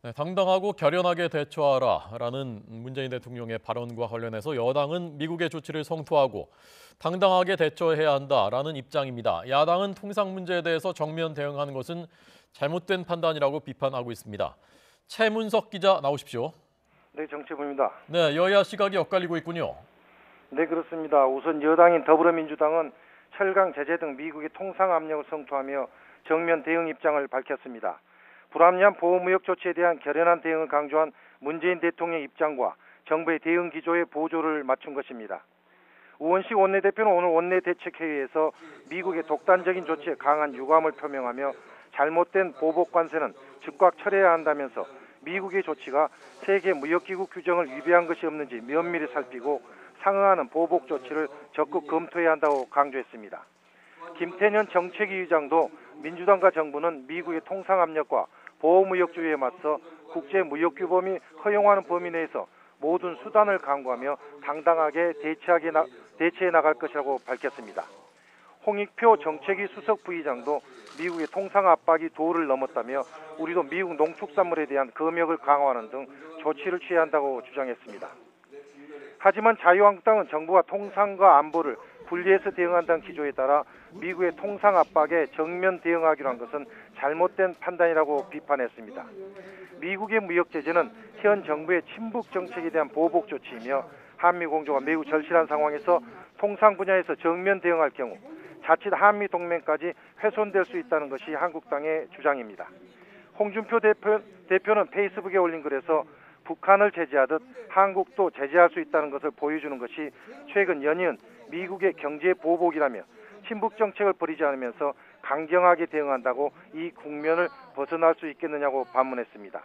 네, 당당하고 결연하게 대처하라라는 문재인 대통령의 발언과 관련해서 여당은 미국의 조치를 성토하고 당당하게 대처해야 한다라는 입장입니다. 야당은 통상 문제에 대해서 정면 대응하는 것은 잘못된 판단이라고 비판하고 있습니다. 최문석 기자 나오십시오. 네, 정치부입니다. 네, 여야 시각이 엇갈리고 있군요. 네, 그렇습니다. 우선 여당인 더불어민주당은 철강 제재 등 미국의 통상 압력을 성토하며 정면 대응 입장을 밝혔습니다. 불합리한 보호무역 조치에 대한 결연한 대응을 강조한 문재인 대통령 입장과 정부의 대응 기조의 보조를 맞춘 것입니다. 우원식 원내대표는 오늘 원내대책회의에서 미국의 독단적인 조치에 강한 유감을 표명하며 잘못된 보복 관세는 즉각 철회해야 한다면서 미국의 조치가 세계 무역기구 규정을 위배한 것이 없는지 면밀히 살피고 상응하는 보복 조치를 적극 검토해야 한다고 강조했습니다. 김태년 정책위 의장도 민주당과 정부는 미국의 통상 압력과 보호무역주의에 맞서 국제무역규범이 허용하는 범위 내에서 모든 수단을 강구하며 당당하게 대처해 나갈 것이라고 밝혔습니다. 홍익표 정책위 수석 부의장도 미국의 통상 압박이 도를 넘었다며 우리도 미국 농축산물에 대한 검역을 강화하는 등 조치를 취해야 한다고 주장했습니다. 하지만 자유한국당은 정부가 통상과 안보를 분리해서 대응한다는 기조에 따라 미국의 통상 압박에 정면 대응하기로 한 것은 잘못된 판단이라고 비판했습니다. 미국의 무역 제재는 현 정부의 친북 정책에 대한 보복 조치이며 한미 공조가 매우 절실한 상황에서 통상 분야에서 정면 대응할 경우 자칫 한미 동맹까지 훼손될 수 있다는 것이 한국당의 주장입니다. 홍준표 대표는 페이스북에 올린 글에서 북한을 제재하듯 한국도 제재할 수 있다는 것을 보여주는 것이 최근 연이은 미국의 경제 보복이라며 친북 정책을 버리지 않으면서 강경하게 대응한다고 이 국면을 벗어날 수 있겠느냐고 반문했습니다.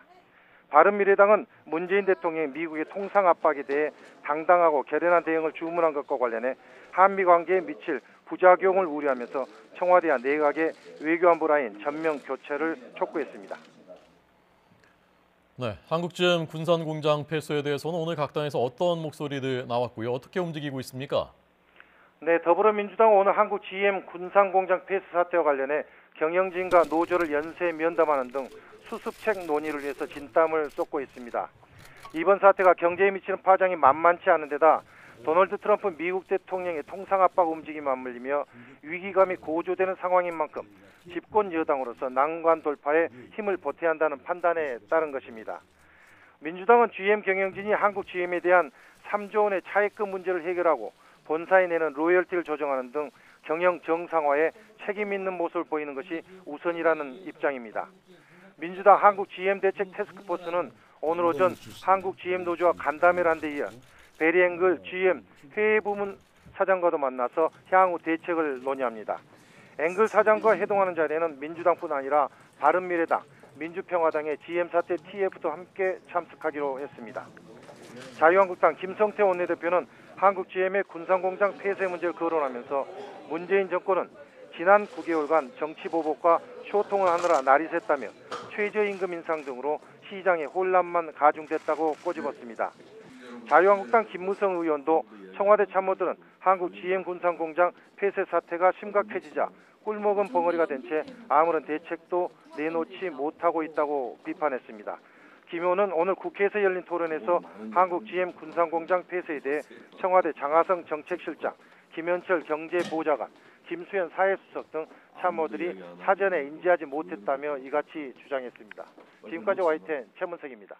바른미래당은 문재인 대통령이 미국의 통상 압박에 대해 당당하고 결연한 대응을 주문한 것과 관련해 한미 관계에 미칠 부작용을 우려하면서 청와대와 내각의 외교안보 라인 전면 교체를 촉구했습니다. 네, 한국GM 군산공장 폐쇄에 대해서는 오늘 각 당에서 어떤 목소리들 나왔고요. 어떻게 움직이고 있습니까? 네, 더불어민주당은 오늘 한국GM 군산공장 폐쇄 사태와 관련해 경영진과 노조를 연쇄 면담하는 등 수습책 논의를 위해서 진땀을 쏟고 있습니다. 이번 사태가 경제에 미치는 파장이 만만치 않은 데다 도널드 트럼프 미국 대통령의 통상 압박 움직임에 맞물리며 위기감이 고조되는 상황인 만큼 집권 여당으로서 난관 돌파에 힘을 보태야 한다는 판단에 따른 것입니다. 민주당은 GM 경영진이 한국 GM에 대한 3조 원의 차액금 문제를 해결하고 본사에 내는 로열티를 조정하는 등 경영 정상화에 책임 있는 모습을 보이는 것이 우선이라는 입장입니다. 민주당 한국 GM 대책 태스크포스는 오늘 오전 한국 GM 노조와 간담회를 한 데 이어 베리 앵글 GM 회계부문 사장과도 만나서 향후 대책을 논의합니다. 앵글 사장과 회동하는 자리에는 민주당뿐 아니라 바른미래당, 민주평화당의 GM 사태 TF도 함께 참석하기로 했습니다. 자유한국당 김성태 원내대표는 한국 GM의 군산공장 폐쇄 문제를 거론하면서 문재인 정권은 지난 9개월간 정치보복과 소통을 하느라 날이 샜다며 최저임금 인상 등으로 시장의 혼란만 가중됐다고 꼬집었습니다. 자유한국당 김무성 의원도 청와대 참모들은 한국 GM 군산공장 폐쇄 사태가 심각해지자 꿀먹은 벙어리가 된 채 아무런 대책도 내놓지 못하고 있다고 비판했습니다. 김 의원은 오늘 국회에서 열린 토론에서 한국 GM 군산공장 폐쇄에 대해 청와대 장하성 정책실장, 김현철 경제보좌관, 김수현 사회수석 등 참모들이 사전에 인지하지 못했다며 이같이 주장했습니다. 지금까지 YTN 최문석입니다.